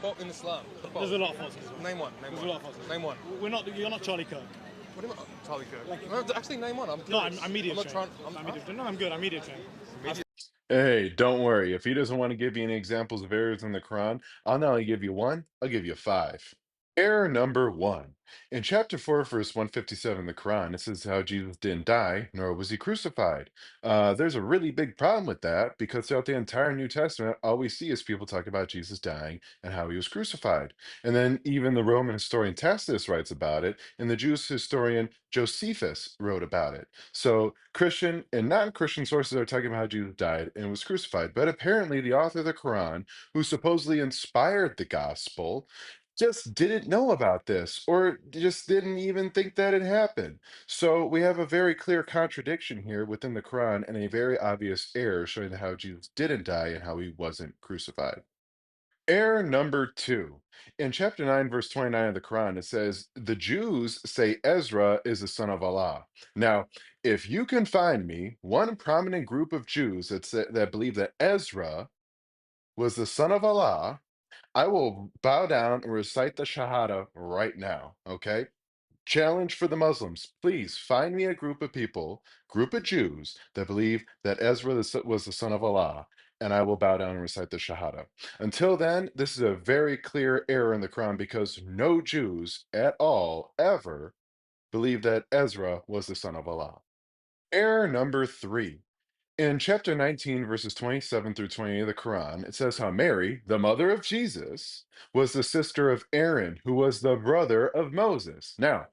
Fault in Islam. The There's fault. a lot of faults in Islam. Name one. There's a lot of faults in Islam. Name one. We're not. You're not Charlie Kirk. What do you mean, Charlie Kirk? Like- No, actually, name one. I'm No, curious. I'm media I'm not trained. trying. I'm media trained. No, I'm good. I'm media trained. Hey, don't worry. If he doesn't want to give you any examples of errors in the Quran, I'll not only give you one, I'll give you five. Error number one. In chapter 4, verse 157 of the Quran, it says how Jesus didn't die, nor was he crucified. There's a really big problem with that because throughout the entire New Testament, all we see is people talking about Jesus dying and how he was crucified. And then even the Roman historian Tacitus writes about it, and the Jewish historian Josephus wrote about it. So Christian and non-Christian sources are talking about how Jesus died and was crucified. But apparently, the author of the Quran, who supposedly inspired the gospel, just didn't know about this or just didn't even think that it happened. So we have a very clear contradiction here within the Quran and a very obvious error showing how Jesus didn't die and how he wasn't crucified. Error number two. In chapter 9, verse 29 of the Quran, it says, the Jews say Ezra is the son of Allah. Now, if you can find me one prominent group of Jews that believe that Ezra was the son of Allah, I will bow down and recite the Shahada right now, okay? Challenge for the Muslims. Please find me a group of people, group of Jews that believe that Ezra was the son of Allah, and I will bow down and recite the Shahada. Until then, this is a very clear error in the Quran because no Jews at all ever believe that Ezra was the son of Allah. Error number three. In chapter 19, verses 27 through 28 of the Quran, it says how Mary, the mother of Jesus, was the sister of Aaron, who was the brother of Moses. Now,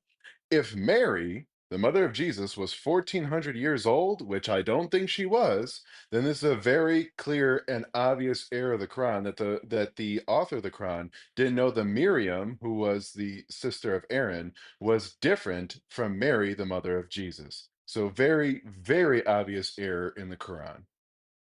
if Mary, the mother of Jesus, was 1400 years old, which I don't think she was, then this is a very clear and obvious error of the Quran that the author of the Quran didn't know that Miriam, who was the sister of Aaron, was different from Mary, the mother of Jesus. So very, very obvious error in the Quran.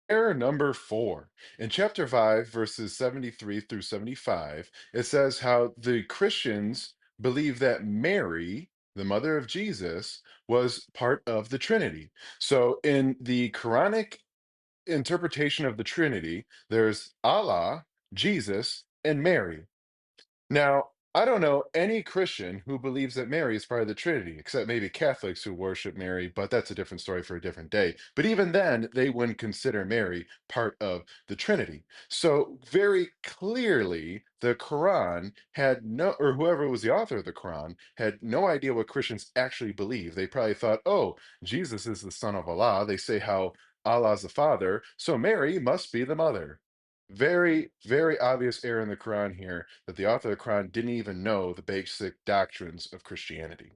Error number four. In chapter 5, verses 73 through 75, it says how the Christians believe that Mary, the mother of Jesus, was part of the Trinity. So in the Quranic interpretation of the Trinity, there's Allah, Jesus, and Mary. Now, I don't know any Christian who believes that Mary is part of the Trinity, except maybe Catholics who worship Mary, but that's a different story for a different day. But even then, they wouldn't consider Mary part of the Trinity. So, very clearly, the Quran had no, or whoever was the author of the Quran, had no idea what Christians actually believe. They probably thought, oh, Jesus is the son of Allah. They say how Allah's the father, so Mary must be the mother. Very, very obvious error in the Quran here that the author of the Quran didn't even know the basic doctrines of Christianity.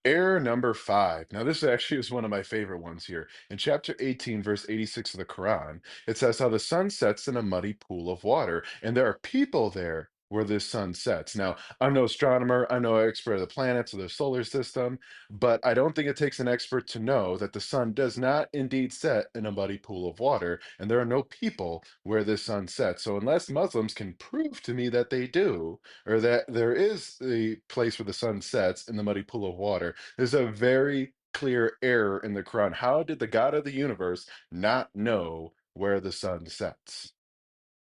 Error number five. Now, this actually is one of my favorite ones here. In chapter 18, verse 86 of the Quran, it says how the sun sets in a muddy pool of water, and there are people there where this sun sets. Now, I'm no astronomer, I'm no expert of the planets or the solar system, but I don't think it takes an expert to know that the sun does not indeed set in a muddy pool of water, and there are no people where this sun sets. So, unless Muslims can prove to me that they do, or that there is a place where the sun sets in the muddy pool of water, there's a very clear error in the Quran. How did the God of the universe not know where the sun sets?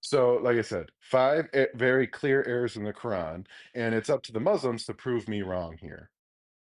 So, like I said, five very clear errors in the Quran, and it's up to the Muslims to prove me wrong here.